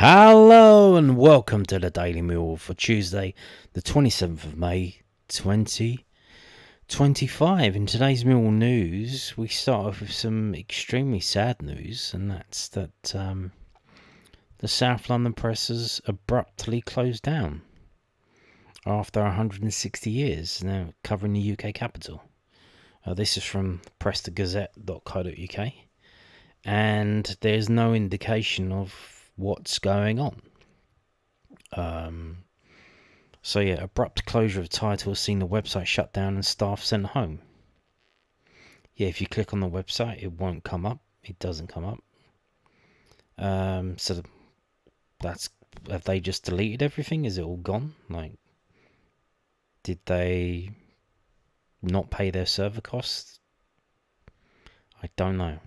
Hello and welcome to the Daily Millwall for Tuesday, the 27th of May, 2025. In today's Millwall news, we start off with some extremely sad news, and that's that the South London Press has abruptly closed down after 160 years, now covering the UK capital. This is from pressthegazette.co.uk, and there's no indication of what's going on. Abrupt closure of title has seen the website shut down and staff sent home. If you click on the website, it won't come up. It doesn't come up. So have they just deleted everything? Is it all gone? Did they not pay their server costs? I don't know.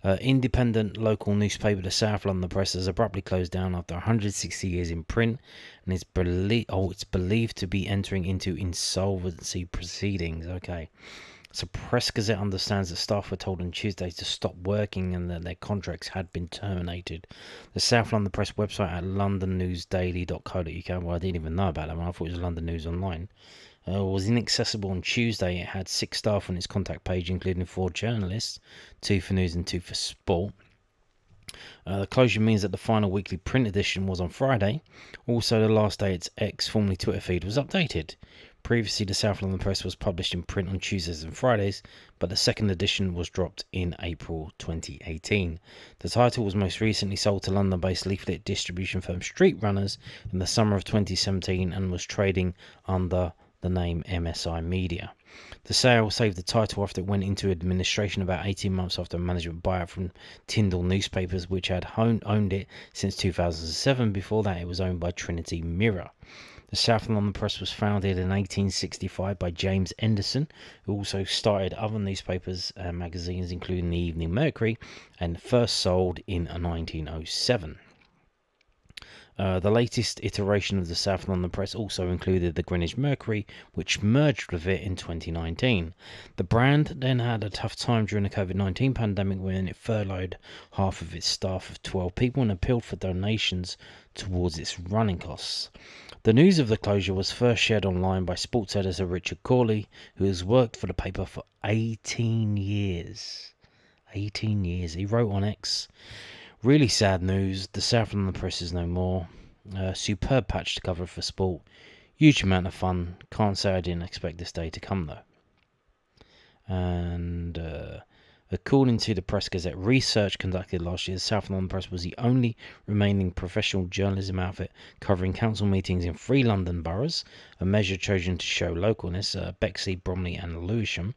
Independent local newspaper, the South London Press, has abruptly closed down after 160 years in print, and it's believed to be entering into insolvency proceedings. Okay, so Press Gazette understands that staff were told on Tuesday to stop working and that their contracts had been terminated. The South London Press website at londonnewsdaily.co.uk, well, I didn't even know about that one. I thought it was London News Online. Was inaccessible on Tuesday. It had 6 staff on its contact page, including 4 journalists, 2 for news and 2 for sport. The closure means that the final weekly print edition was on Friday. Also, the last day its X, formerly Twitter feed, was updated. Previously, the South London Press was published in print on Tuesdays and Fridays, but the second edition was dropped in April 2018. The title was most recently sold to London-based leaflet distribution firm Street Runners in the summer of 2017 and was trading under the name MSI Media. The sale saved the title after it went into administration about 18 months after a management buyout from Tyndall Newspapers, which had owned it since 2007. Before that, it was owned by Trinity Mirror. The South London Press was founded in 1865 by James Anderson, who also started other newspapers and magazines, including the Evening Mercury, and first sold in 1907. The latest iteration of the South London Press also included the Greenwich Mercury, which merged with it in 2019. The brand then had a tough time during the COVID-19 pandemic when it furloughed half of its staff of 12 people and appealed for donations towards its running costs. The news of the closure was first shared online by sports editor Richard Corley, who has worked for the paper for 18 years. 18 years. He wrote on X, "Really sad news. The South London Press is no more. Superb patch to cover for sport. Huge amount of fun. Can't say I didn't expect this day to come though." And according to the Press Gazette research conducted last year, the South London Press was the only remaining professional journalism outfit covering council meetings in 3 London boroughs, a measure chosen to show localness: Bexley, Bromley and Lewisham.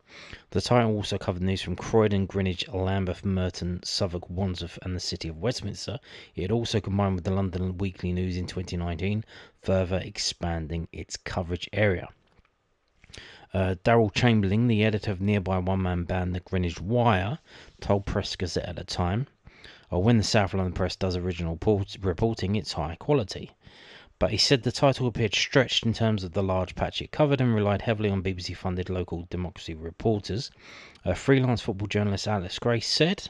The title also covered news from Croydon, Greenwich, Lambeth, Merton, Southwark, Wandsworth and the City of Westminster. It also combined with the London Weekly News in 2019, further expanding its coverage area. Daryl Chamberlain, the editor of nearby one-man band The Greenwich Wire, told Press Gazette at the time, "When the South London Press does original reporting, it's high quality." But he said the title appeared stretched in terms of the large patch it covered and relied heavily on BBC-funded local democracy reporters. Freelance football journalist Alex Grace said,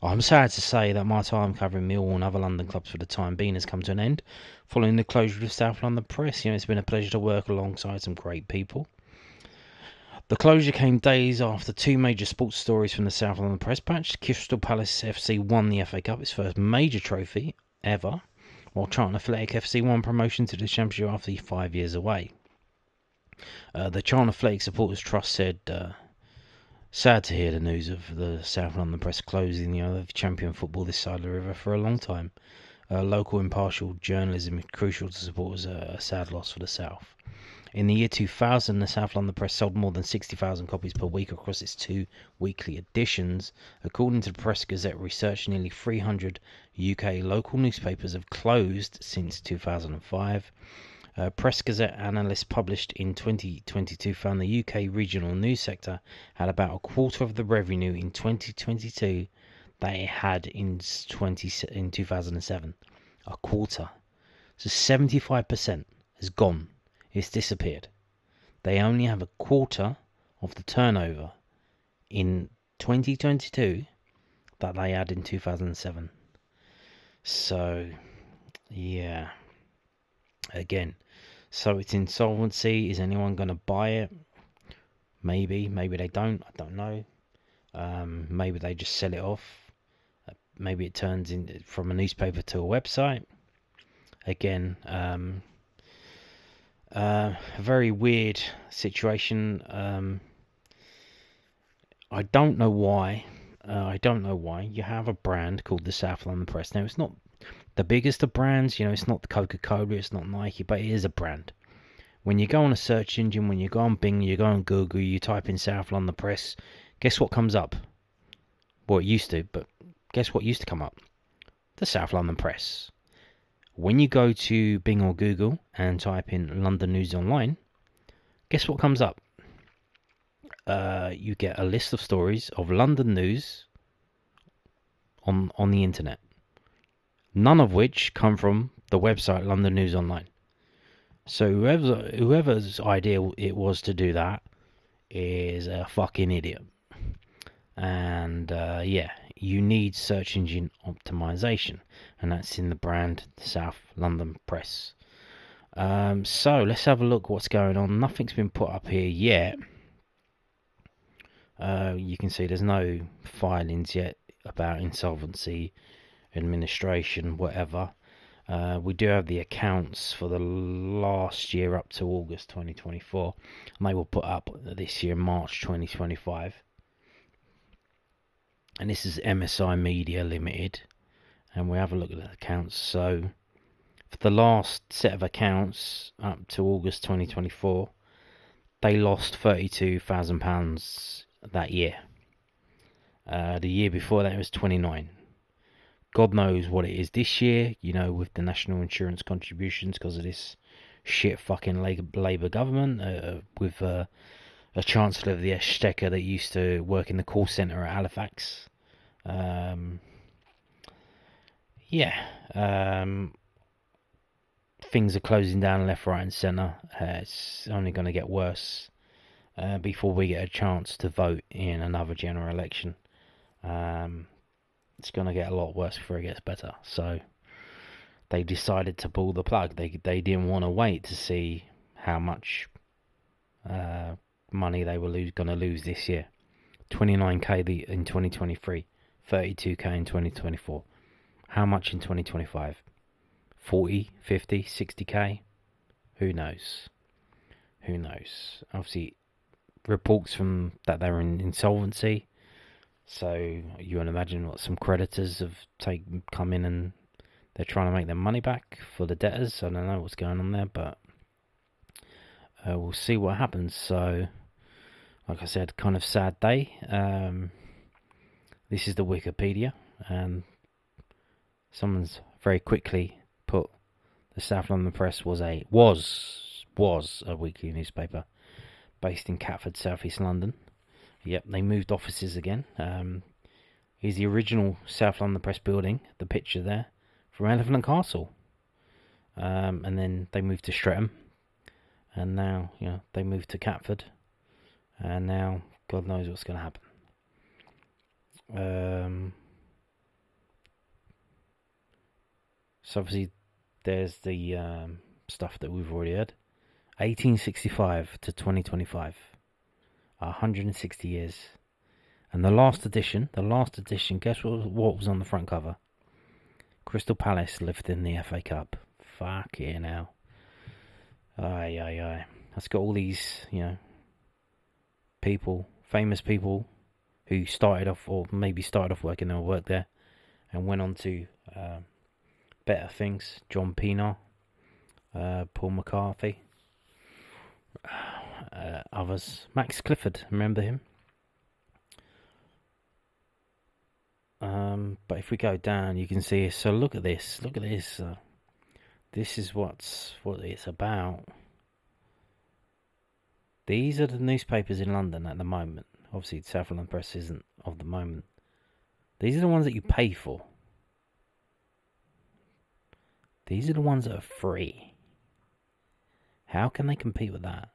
"I'm sad to say that my time covering Millwall and other London clubs for the time being has come to an end following the closure of the South London Press. It's been a pleasure to work alongside some great people." The closure came days after 2 major sports stories from the South London Press patch. Crystal Palace FC won the FA Cup, its first major trophy ever, while Charlton Athletic FC won promotion to the Championship after 5 years away. The Charlton Athletic Supporters Trust said, "Sad to hear the news of the South London Press closing the champion football this side of the river for a long time. Local impartial journalism is crucial to supporters, a sad loss for the South." In the year 2000, the South London Press sold more than 60,000 copies per week across its 2 weekly editions. According to the Press Gazette research, nearly 300 UK local newspapers have closed since 2005. Press Gazette analysts published in 2022 found the UK regional news sector had about a quarter of the revenue in 2022 that it had in 2007. A quarter. So 75% has gone. It's disappeared. They only have a quarter of the turnover in 2022 that they had in 2007. So, yeah. Again, so it's insolvency. Is anyone going to buy it? Maybe they don't. I don't know. Maybe they just sell it off. Maybe it turns in from a newspaper to a website. Again, a very weird situation. I don't know why. You have a brand called the South London Press. Now, it's not the biggest of brands. It's not Coca-Cola. It's not Nike, but it is a brand. When you go on a search engine, when you go on Bing, you go on Google, you type in South London Press, guess what comes up? Well, it used to, but guess what used to come up? The South London Press. When you go to Bing or Google and type in London News Online, guess what comes up? You get a list of stories of London news on the internet. None of which come from the website London News Online. So whoever's idea it was to do that is a fucking idiot. And you need search engine optimization, and that's in the brand South London Press. So let's have a look what's going on. Nothing's been put up here yet. You can see there's no filings yet about insolvency, administration, whatever. We do have the accounts for the last year up to August 2024, and they will put up this year, March 2025. And this is MSI Media Limited, and we have a look at the accounts. So for the last set of accounts up to August 2024, they lost £32,000 that year. The year before that it was 29. God knows what it is this year, with the national insurance contributions because of this shit fucking Labour government, with a Chancellor of the Exchequer that used to work in the call centre at Halifax. Things are closing down left, right and centre. It's only going to get worse before we get a chance to vote in another general election. It's going to get a lot worse before it gets better. So they decided to pull the plug. They didn't want to wait to see how much money they were going to lose this year. 29k in 2023, 32k in 2024. How much in 2025? 40, 50, 60k? Who knows? Obviously, reports from that they're in insolvency. So you can imagine what some creditors have come in and they're trying to make their money back for the debtors. I don't know what's going on there, but we'll see what happens. So, like I said, kind of sad day. This is the Wikipedia, and someone's very quickly put the South London Press was a weekly newspaper based in Catford, South East London. Yep, they moved offices again. Here's the original South London Press building, the picture there, from Elephant and Castle. And then they moved to Streatham. And now, they moved to Catford. And now, God knows what's going to happen. So obviously, there's the stuff that we've already heard. 1865 to 2025. 160 years. And the last edition, guess what was on the front cover? Crystal Palace lifting the FA Cup. Fuck yeah now. Aye. That's got all these, people, famous people who started off working or worked there and went on to better things. John Pienaar, Paul McCarthy, others. Max Clifford, remember him? But if we go down, you can see. So look at this. This is what it's about. These are the newspapers in London at the moment. Obviously, South London Press isn't of the moment. These are the ones that you pay for. These are the ones that are free. How can they compete with that?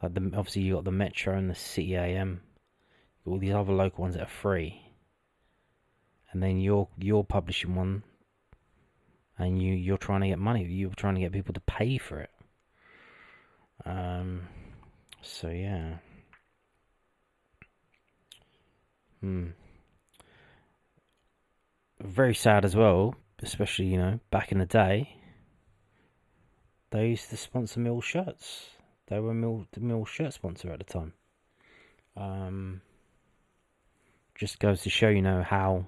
Obviously, you got the Metro and the City AM. All these other local ones that are free. and then you're publishing one, and you're trying to get money. You're trying to get people to pay for it. So yeah. Very sad as well, especially, back in the day, they used to sponsor Mill shirts. They were the Mill shirt sponsor at the time. Just goes to show, how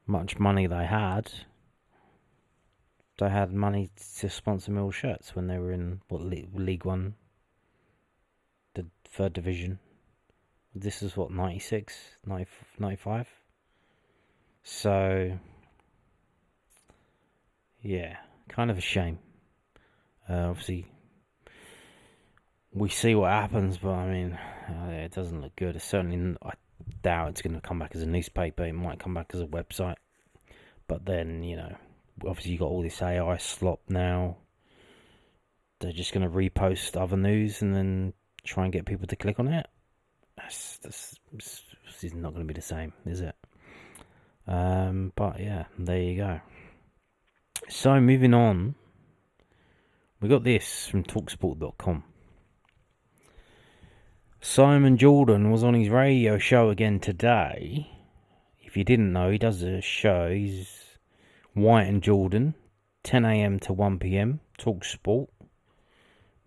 much money they had. They had money to sponsor Mill shirts when they were in, League One, the third division. This is 96, 95? So, yeah, kind of a shame. Obviously, we see what happens, but I mean, it doesn't look good. It's certainly, I doubt it's going to come back as a newspaper. It might come back as a website. But then, obviously you got all this AI slop now. They're just going to repost other news and then try and get people to click on it. This is not going to be the same, is it? But yeah, there you go. So moving on, we got this from Talksport.com. Simon Jordan was on his radio show again today. If you didn't know, he does a show. He's White and Jordan, 10 a.m. to 1 p.m. Talksport,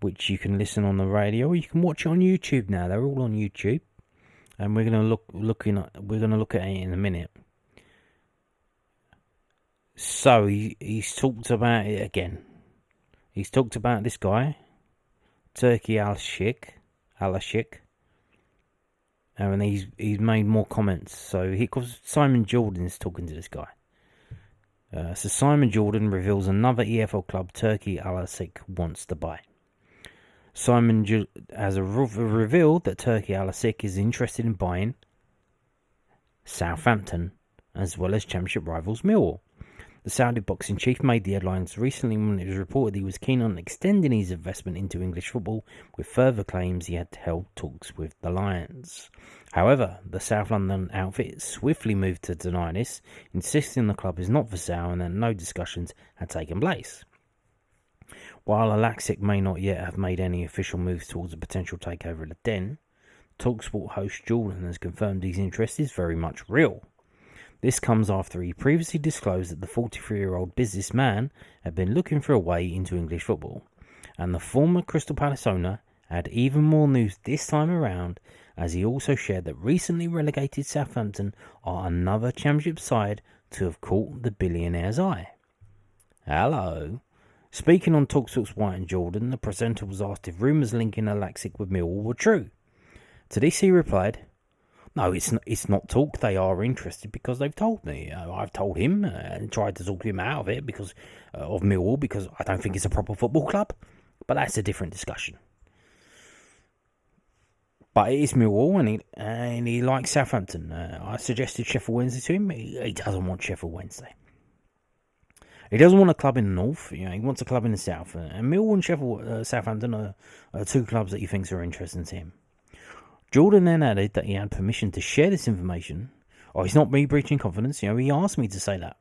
which you can listen on the radio, or you can watch it on YouTube now. They're all on YouTube, and we're gonna look at it in a minute. So he's talked about it again. He's talked about this guy, Turki Alalshikh, and he's made more comments. So because Simon Jordan's talking to this guy. So Simon Jordan reveals another EFL club Turki Alalshikh wants to buy. Simon has revealed that Turki Alalshikh is interested in buying Southampton, as well as Championship rivals Millwall. The Saudi boxing chief made the headlines recently when it was reported he was keen on extending his investment into English football, with further claims he had held talks with the Lions. However, the South London outfit swiftly moved to deny this, insisting the club is not for sale and that no discussions had taken place. While Alalshikh may not yet have made any official moves towards a potential takeover of the Den, Talksport host Jordan has confirmed his interest is very much real. This comes after he previously disclosed that the 43-year-old businessman had been looking for a way into English football, and the former Crystal Palace owner had even more news this time around, as he also shared that recently relegated Southampton are another Championship side to have caught the billionaire's eye. Hello. Speaking on Talksport's White and Jordan, the presenter was asked if rumours linking Alalshikh with Millwall were true. To this he replied, "No, it's not talk. They are interested because they've told me. I've told him and tried to talk him out of it because of Millwall, because I don't think it's a proper football club. But that's a different discussion. But it is Millwall, and he likes Southampton. I suggested Sheffield Wednesday to him. He doesn't want Sheffield Wednesday. He doesn't want a club in the north. He wants a club in the south. And Millwall and Sheffield, Southampton are two clubs that he thinks are interesting to him." Jordan then added that he had permission to share this information. It's not me breaching confidence. He asked me to say that.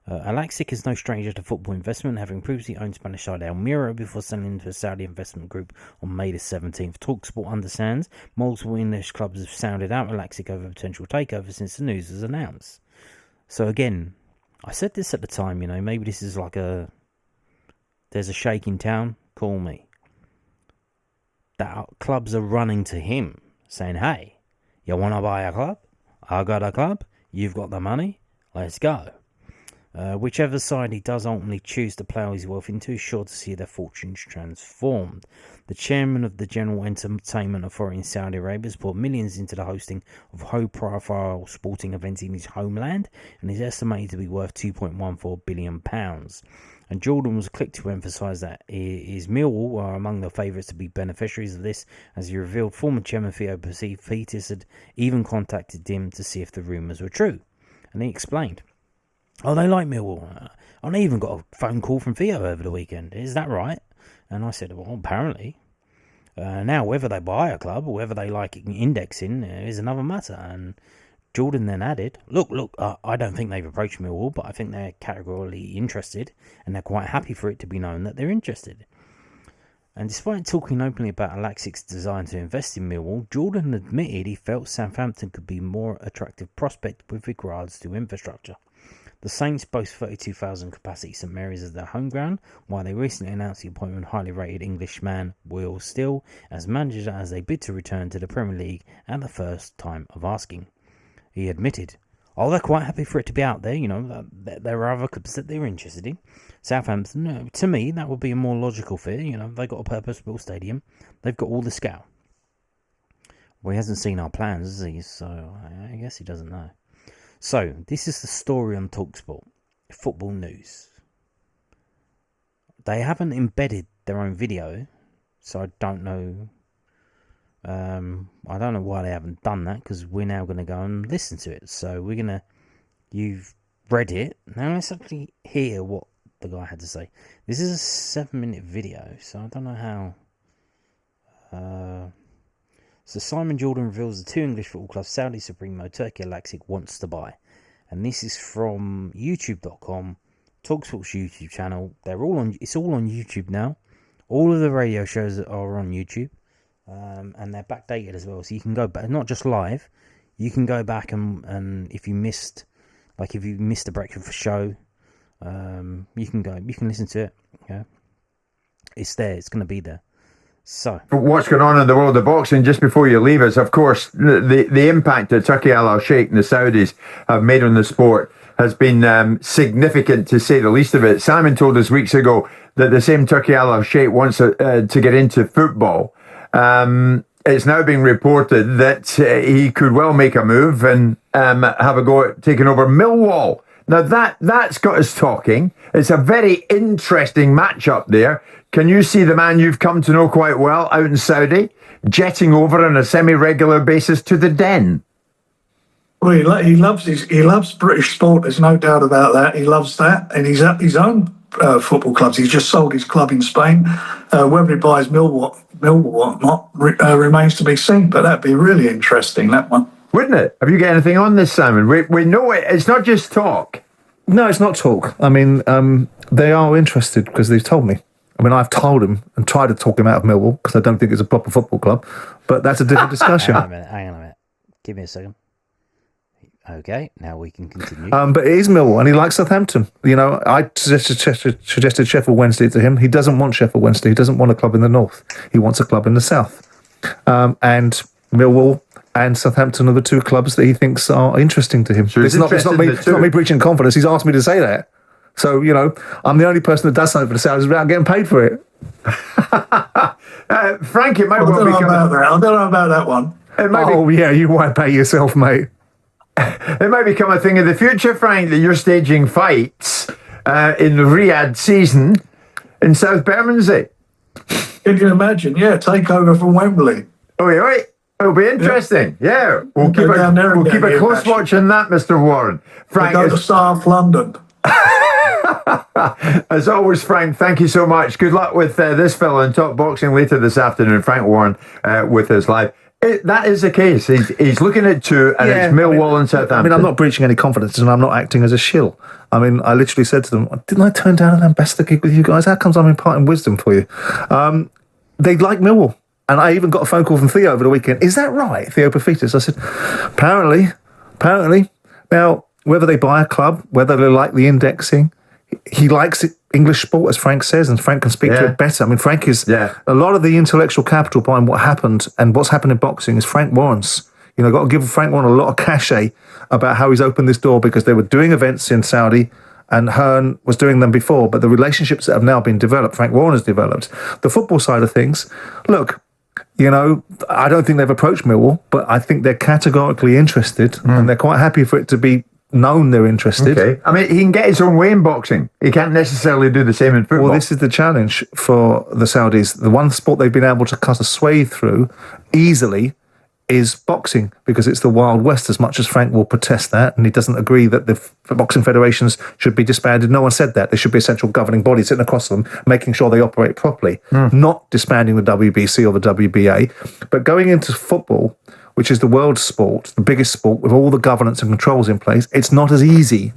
Alalshikh is no stranger to football investment, having previously owned Spanish side Almira before selling to a Saudi investment group on May the 17th. Talksport understands multiple English clubs have sounded out Alalshikh over potential takeover since the news was announced. So again, I said this at the time, maybe this is like there's a shake in town, call me. That clubs are running to him, saying, "Hey, you want to buy a club? I got a club, you've got the money, let's go." Whichever side he does ultimately choose to plough his wealth into is sure to see their fortunes transformed. The chairman of the General Entertainment Authority in Saudi Arabia has poured millions into the hosting of high-profile sporting events in his homeland and is estimated to be worth £2.14 billion. And Jordan was quick to emphasise that his Millwall are among the favourites to be beneficiaries of this, as he revealed former chairman Theo Peters had even contacted him to see if the rumours were true. And he explained, "They like Millwall. I even got a phone call from Theo over the weekend. Is that right?" And I said, "Well, apparently. Now, whether they buy a club or whether they like indexing is another matter." And Jordan then added, look, I don't think they've approached Millwall, but I think they're categorically interested, and they're quite happy for it to be known that they're interested. And despite talking openly about Alalshikh's desire to invest in Millwall, Jordan admitted he felt Southampton could be a more attractive prospect with regards to infrastructure. The Saints boast 32,000 capacity St Mary's as their home ground, while they recently announced the appointment of highly rated Englishman Will Still as manager as they bid to return to the Premier League at the first time of asking. He admitted, they're quite happy for it to be out there, there are other clubs that they're interested in. Southampton, to me, that would be a more logical fit, they've got a purpose-built stadium, they've got all the scale. Well, he hasn't seen our plans, has he? So I guess he doesn't know. So, this is the story on Talksport. Football news. They haven't embedded their own video, so I don't know. I don't know why they haven't done that, because we're now going to go and listen to it. So you've read it. Now let's actually hear what the guy had to say. This is a 7-minute video, so I don't know how. So Simon Jordan reveals the two English football clubs Saudi Supremo Turki Alalshikh wants to buy. And this is from YouTube.com, Talksport's YouTube channel. It's all on YouTube now. All of the radio shows are on YouTube. And they're backdated as well. So you can go back, not just live, you can go back and if you missed the breakfast show, you can listen to it. Yeah. It's there, it's gonna be there. So, what's going on in the world of boxing, just before you leave us, of course, the impact that Turki Alalshikh and the Saudis have made on the sport has been significant, to say the least of it. Simon told us weeks ago that the same Turki Alalshikh wants to get into football. It's now being reported that he could well make a move and have a go at taking over Millwall. Now that's got us talking. It's a very interesting matchup there. Can you see the man you've come to know quite well out in Saudi jetting over on a semi-regular basis to the Den? Well, he loves British sport. There's no doubt about that. He loves that, and he's at his own football clubs. He's just sold his club in Spain. Whether he buys Millwall or not remains to be seen. But that'd be really interesting, that one. Wouldn't it? Have you got anything on this, Simon? We know it. It's not just talk. No, it's not talk. I mean, they are interested because they've told me. I mean, I've told him and tried to talk him out of Millwall because I don't think it's a proper football club. But that's a different discussion. Hang on a minute. Give me a second. Okay, now we can continue. But it is Millwall, and he likes Southampton. I suggested Sheffield Wednesday to him. He doesn't want Sheffield Wednesday. He doesn't want a club in the north. He wants a club in the south. And Millwall and Southampton are the two clubs that he thinks are interesting to him. So it's not me breaching confidence. He's asked me to say that. So, I'm the only person that does something for the Saudis without getting paid for it. Frank, it might I don't know about that one. Yeah, you might pay yourself, mate. It might become a thing of the future, Frank, that you're staging fights in the Riyadh season in South Bermondsey. Can you imagine? Yeah, takeover from Wembley. Oi. It'll be interesting. Yeah. We'll keep a close watch on that, Mr. Warren. Frank, go to South London. As always, Frank, thank you so much. Good luck with this fella in Top Boxing later this afternoon. Frank Warren with us live. That is the case. He's looking at two, and it's Millwall and Southampton. I mean, I'm not breaching any confidence, and I'm not acting as a shill. I mean, I literally said to them, didn't I turn down an ambassador gig with you guys? How comes I'm imparting wisdom for you? They like Millwall. And I even got a phone call from Theo over the weekend. Is that right, Theo Pafitas? I said, apparently. Now, whether they buy a club, whether they like the indexing, he likes English sport, as Frank says, and Frank can speak to it better. I mean, Frank is a lot of the intellectual capital behind what happened and what's happened in boxing is Frank Warren's. Got to give Frank Warren a lot of cachet about how he's opened this door, because they were doing events in Saudi and Hearn was doing them before, but the relationships that have now been developed, Frank Warren has developed. The football side of things, look, I don't think they've approached Millwall, but I think they're categorically interested and they're quite happy for it to be known they're interested. Okay. I mean, he can get his own way in boxing. He can't necessarily do the same in football. Well, this is the challenge for the Saudis. The one sport they've been able to cut a swathe through easily is boxing, because it's the Wild West, as much as Frank will protest that, and he doesn't agree that the boxing federations should be disbanded. No one said that. There should be a central governing body sitting across them, making sure they operate properly, not disbanding the WBC or the WBA. But going into football, which is the world's sport, the biggest sport with all the governance and controls in place, it's not as easy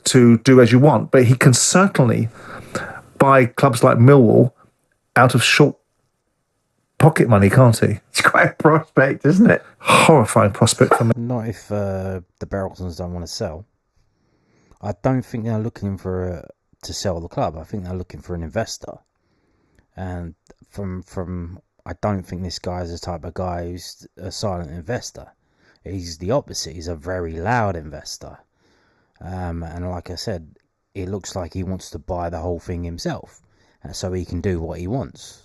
to do as you want. But he can certainly buy clubs like Millwall out of short pocket money, can't he? It's quite a prospect, isn't it? Horrifying prospect for me. Not if the Berylsons don't want to sell. I don't think they're looking to sell the club. I think they're looking for an investor. And I don't think this guy is the type of guy who's a silent investor. He's the opposite. He's a very loud investor. And like I said, it looks like he wants to buy the whole thing himself, so he can do what he wants.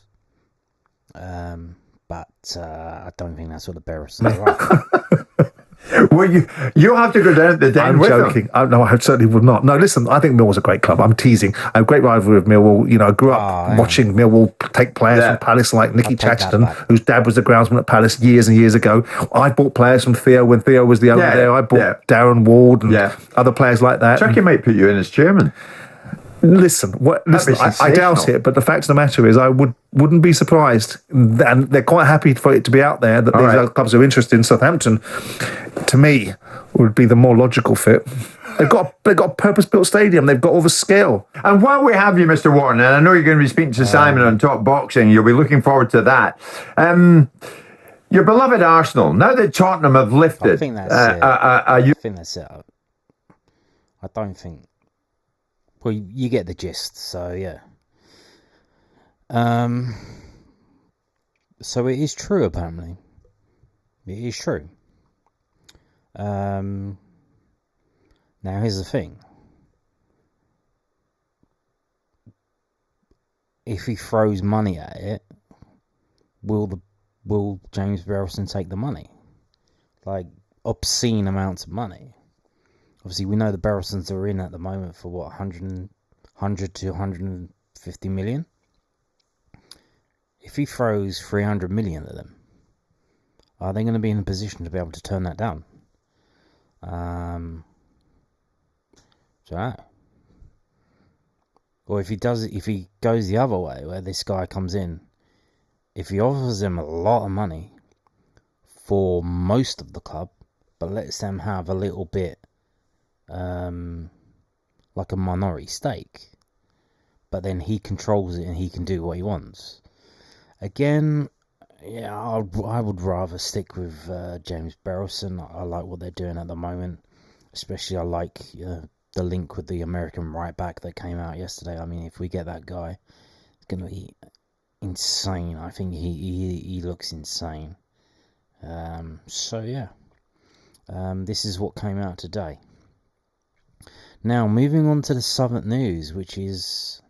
But I don't think that's what the Berylsons are. Well, you'll have to go down at the den. I'm joking. No, I certainly would not. No, listen, I think Millwall's a great club. I'm teasing. I have a great rivalry with Millwall. You know, I grew up watching Millwall take players from Palace like Nicky Chatterton, whose dad was the groundsman at Palace years and years ago. I bought players from Theo when Theo was the owner there. I bought Darren Ward and other players like that. Turkey might put you in as chairman. Listen, I doubt it, but the fact of the matter is I wouldn't be surprised, and they're quite happy for it to be out there that these other clubs are interested in. Southampton, to me, would be the more logical fit. They've got a purpose-built stadium. They've got all the skill. And while we have you, Mr. Warren, and I know you're going to be speaking to Simon on Top Boxing, you'll be looking forward to that. Your beloved Arsenal, now that Tottenham have lifted... I think that's it. I think that's it. I don't think... Well, you get the gist, so yeah. So it is true, apparently. It is true. Now, here's the thing. If he throws money at it, will James Berylson take the money? Like, obscene amounts of money. Obviously, we know the Berylsons are in at the moment for, 100 to 150 million? If he throws 300 million at them, are they going to be in a position to be able to turn that down? Or if he goes the other way, where this guy comes in, if he offers them a lot of money for most of the club, but lets them have a little bit, like a minority stake, but then he controls it and he can do what he wants. Again, yeah, I would rather stick with James Berylson. I like what they're doing at the moment. Especially I like the link with the American right back that came out yesterday. I mean, if we get that guy, it's going to be insane. I think he looks insane. So yeah, this is what came out today. Now, moving on to the Southwark news, which is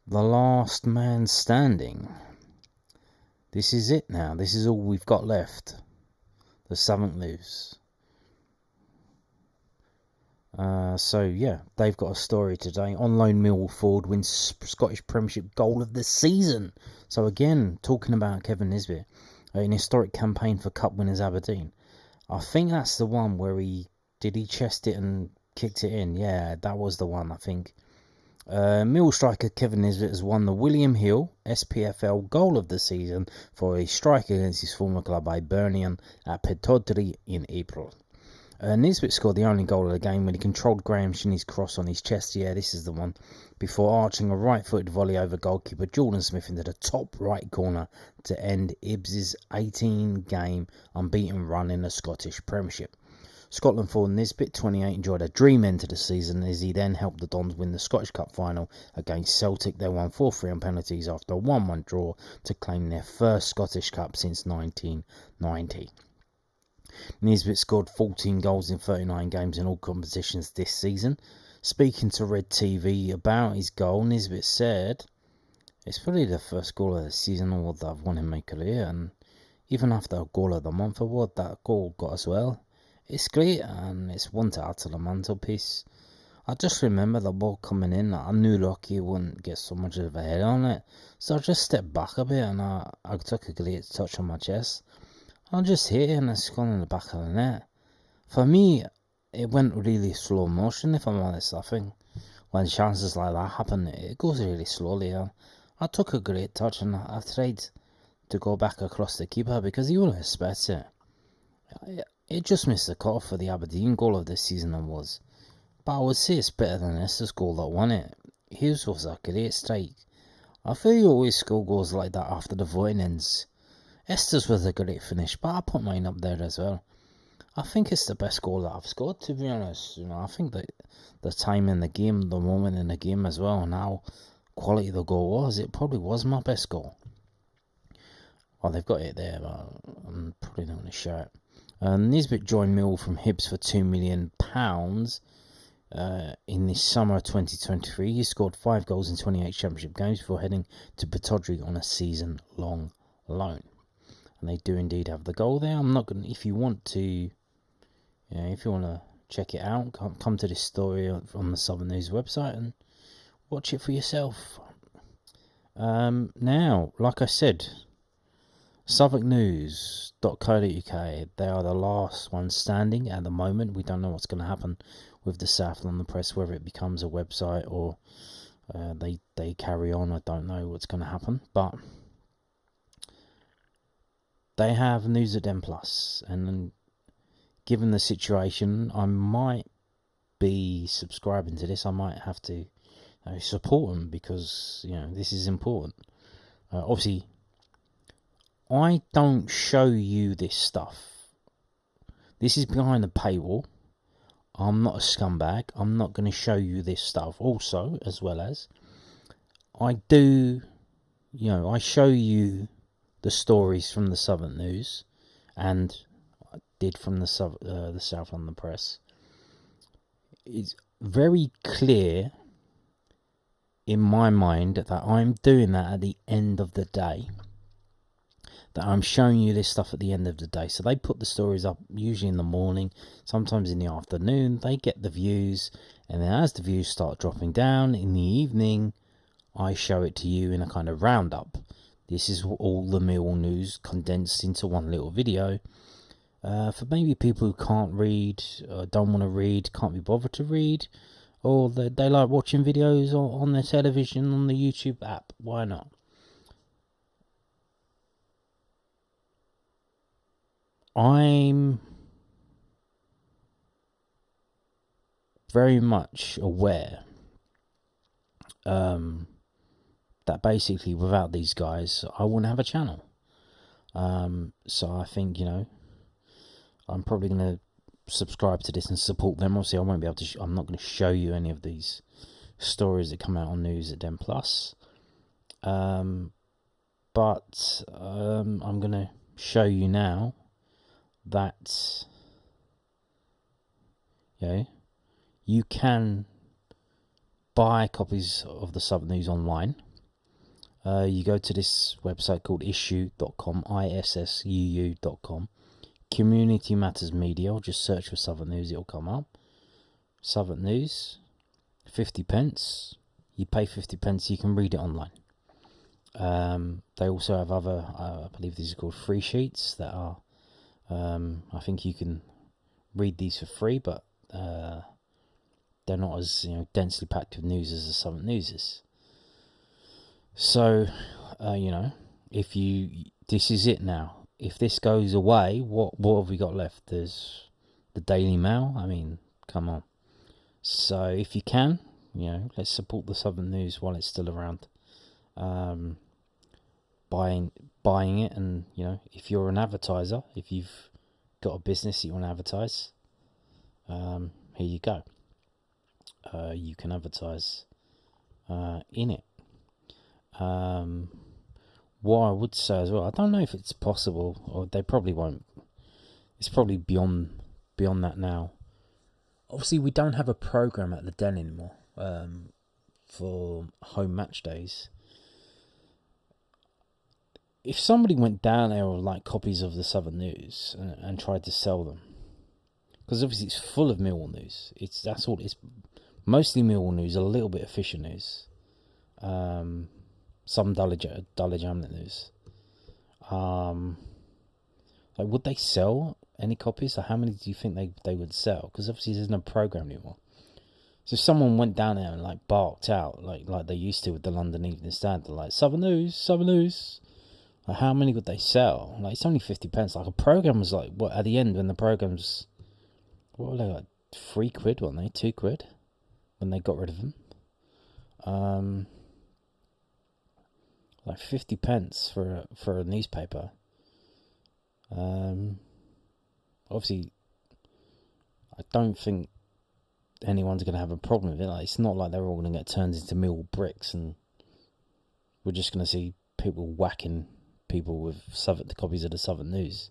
the last man standing. This is it now. This is all we've got left. The Southwark news. So, yeah, they've got a story today. On loan, Millwall forward wins Scottish Premiership goal of the season. So, again, talking about Kevin Nisbet, an historic campaign for Cup winners Aberdeen. I think that's the one where he chest it and kicked it in. Yeah, that was the one, I think. Millwall striker Kevin Nisbet has won the William Hill SPFL goal of the season for a strike against his former club Hibernian at Pittodrie in April. Nisbet scored the only goal of the game when he controlled Graham Shinney's cross on his chest. Yeah, this is the one. Before arching a right-footed volley over goalkeeper Jordan Smith into the top right corner to end Ibs' 18-game unbeaten run in the Scottish Premiership. Scotland forward Nisbet, 28, enjoyed a dream end to the season as he then helped the Dons win the Scottish Cup final against Celtic. They won 4-3 on penalties after a 1-1 draw to claim their first Scottish Cup since 1990. Nisbet scored 14 goals in 39 games in all competitions this season. Speaking to Red TV about his goal, Nisbet said, "It's probably the first goal of the season award that I've won in my career, and even after a goal of the month award, that goal got as well. It's great, and it's one to add to the mantelpiece. I just remember the ball coming in. I knew Rocky wouldn't get so much of a head on it, so I just stepped back a bit and I took a great touch on my chest. I just hit it and it's gone in the back of the net. For me, it went really slow motion, if I'm honest. I think when chances like that happen, it goes really slowly. I took a great touch and I tried to go back across the keeper because he will expect it. It just missed the cut for the Aberdeen goal of this season and was. But I would say it's better than Esther's goal that won it. His was a great strike. I feel you always score goals like that after the voting ends. Esther's was a great finish, but I put mine up there as well. I think it's the best goal that I've scored, to be honest. I think that the time in the game, the moment in the game as well, and how quality the goal was, it probably was my best goal. Well, they've got it there, but I'm probably not going to show it. Nisbet joined Millwall from Hibs for £2 million in the summer of 2023. He scored 5 goals in 28 championship games before heading to Batodri on a season-long loan. And they do indeed have the goal there. I'm not going to, if you want to check it out, come to this story on the Southern News website and watch it for yourself. Now, like I said, SouthwarkNews.co.uk, they are the last ones standing at the moment. We don't know what's going to happen with the South London Press, whether it becomes a website or they carry on. I don't know what's going to happen, but they have news at Den Plus, and given the situation, I might be subscribing to this. I might have to support them because this is important. Obviously, I don't show you this stuff. This is behind the paywall. I'm not a scumbag. I'm not going to show you this stuff. Also, as well as, I do, I show you the stories from the Southern News, and I did from the South London Press. It's very clear in my mind that I'm doing that at the end of the day. That I'm showing you this stuff at the end of the day. So they put the stories up usually in the morning, sometimes in the afternoon. They get the views, and then as the views start dropping down in the evening, I show it to you in a kind of roundup. This is all the Millwall news condensed into one little video. For maybe people who can't read, don't want to read, can't be bothered to read, or they like watching videos on their television, on the YouTube app. Why not? I'm very much aware that basically without these guys, I wouldn't have a channel. So I think, I'm probably going to subscribe to this and support them. Obviously, I won't be able to. I'm not going to show you any of these stories that come out on news at Den Plus. But I'm going to show you now that you can buy copies of the Southern News online. You go to this website called issuu.com, issuu.com. Community Matters Media, or just search for Southern News, it'll come up. Southern News, 50 pence. You pay 50 pence, you can read it online. They also have other, I believe these are called free sheets that are, I think you can read these for free, but they're not as densely packed with news as the Southern News is. So, if this is it now. If this goes away, what have we got left? There's the Daily Mail. I mean, come on. So if you can, let's support the Southern News while it's still around. Buying it, and if you're an advertiser, if you've got a business that you want to advertise, here you go. You can advertise in it. What I would say as well, I don't know if it's possible, or they probably won't. It's probably beyond that now. Obviously, we don't have a program at the Den anymore for home match days. If somebody went down there with like copies of the Southern News and tried to sell them, because obviously it's full of Millwall news. That's all. It's mostly Millwall news, a little bit of Fisher news. Some Dulwich Hamlet news. Would they sell any copies? Or how many do you think they would sell? Because obviously there's no program anymore. So if someone went down there and barked out like they used to with the London Evening Standard, like Southern News, Like, how many would they sell? Like, it's only 50p. Like, a program was like, what, at the end when the programs, what were they, like, £3, weren't they? £2 when they got rid of them. Like 50p for a newspaper. Obviously, I don't think anyone's going to have a problem with it. Like, it's not like they're all going to get turned into Millwall bricks and we're just going to see people whacking people with the copies of the Southern News.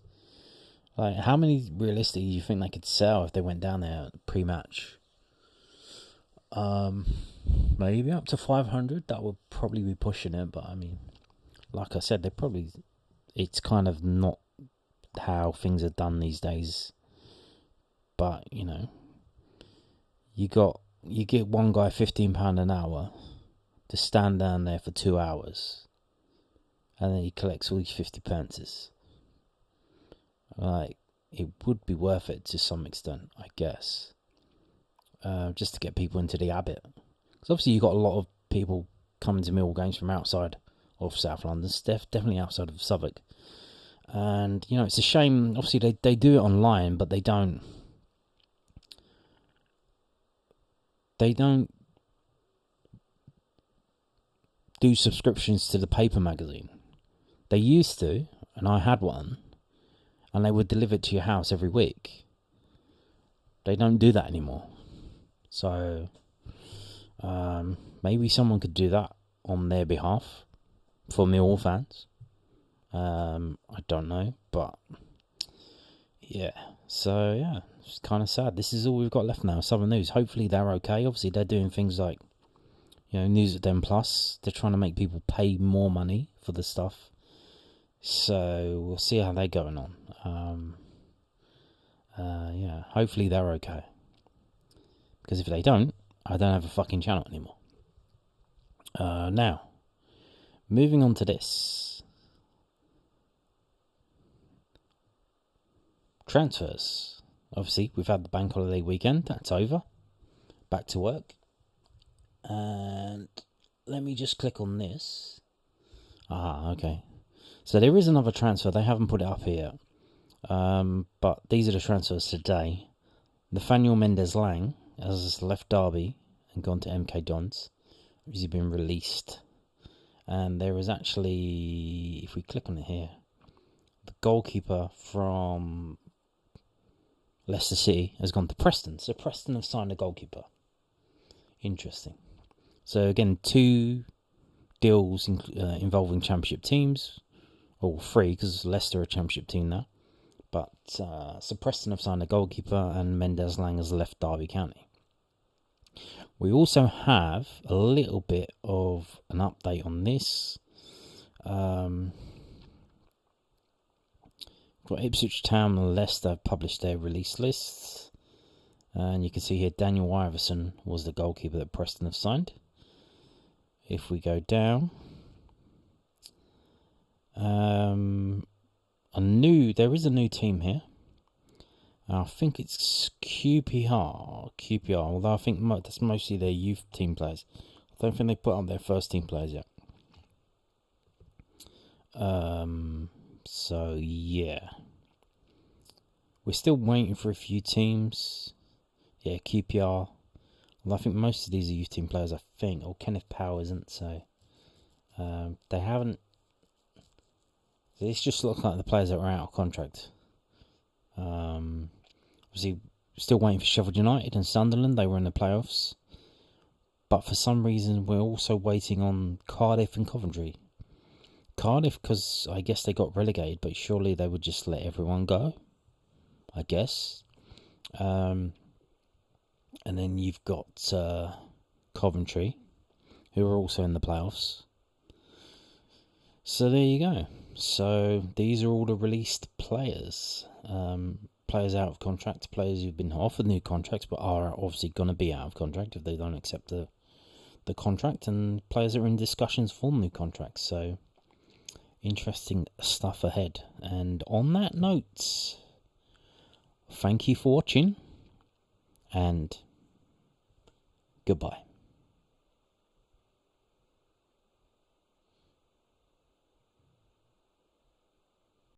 Like, how many realistically do you think they could sell if they went down there pre-match? Maybe up to 500. That would probably be pushing it, but I mean, like I said, it's kind of not how things are done these days. But you know, you get one guy £15 an hour to stand down there for 2 hours, and then he collects all these 50p. Like, it would be worth it to some extent, I guess, just to get people into the habit. Because obviously you got a lot of people coming to Millwall games from outside of South London, definitely outside of Southwark. And, you know, it's a shame. Obviously, they do it online, but they don't do subscriptions to the paper magazine. They used to, and I had one, and they would deliver it to your house every week. They don't do that anymore. So, maybe someone could do that on their behalf for Millwall fans. I don't know, but yeah. So yeah, it's kind of sad. This is all we've got left now. Southern News. Hopefully they're okay. Obviously they're doing things like, you know, News at Them Plus. They're trying to make people pay more money for the stuff. So we'll see how they're going on. Yeah, hopefully they're okay. Because if they don't, I don't have a fucking channel anymore. Now, moving on to this. Transfers. Obviously, we've had the bank holiday weekend. That's over. Back to work. And let me just click on this. Okay. So there is another transfer. They haven't put it up here yet. But these are the transfers today. Nathaniel Mendez-Lang has left Derby and gone to MK Dons. He's been released. And there is actually, if we click on it here, the goalkeeper from Leicester City has gone to Preston. So Preston have signed a goalkeeper. Interesting. So again, 2 deals involving championship teams. Or 3, because Leicester are a championship team now. But so Preston have signed a goalkeeper and Mendez-Lang has left Derby County. We also have a little bit of an update on this. Got Ipswich Town and Leicester published their release lists. And you can see here Daniel Iverson was the goalkeeper that Preston have signed. If we go down, there is a new team here. I think it's QPR, although I think that's mostly their youth team players. I don't think they put up their first team players yet. So yeah, we're still waiting for a few teams. Yeah, QPR. Well, I think most of these are youth team players, I think. Or Kenneth Powell isn't, so they haven't. This just looks like the players that were out of contract. Obviously, still waiting for Sheffield United and Sunderland. They were in the playoffs. But for some reason, we're also waiting on Cardiff and Coventry. Cardiff, because I guess they got relegated, but surely they would just let everyone go, I guess. And then you've got Coventry, who are also in the playoffs. So there you go. So these are all the released players. Players out of contract, players who've been offered new contracts but are obviously going to be out of contract if they don't accept the contract, and players that are in discussions for new contracts. So interesting stuff ahead. And on that note, thank you for watching and goodbye.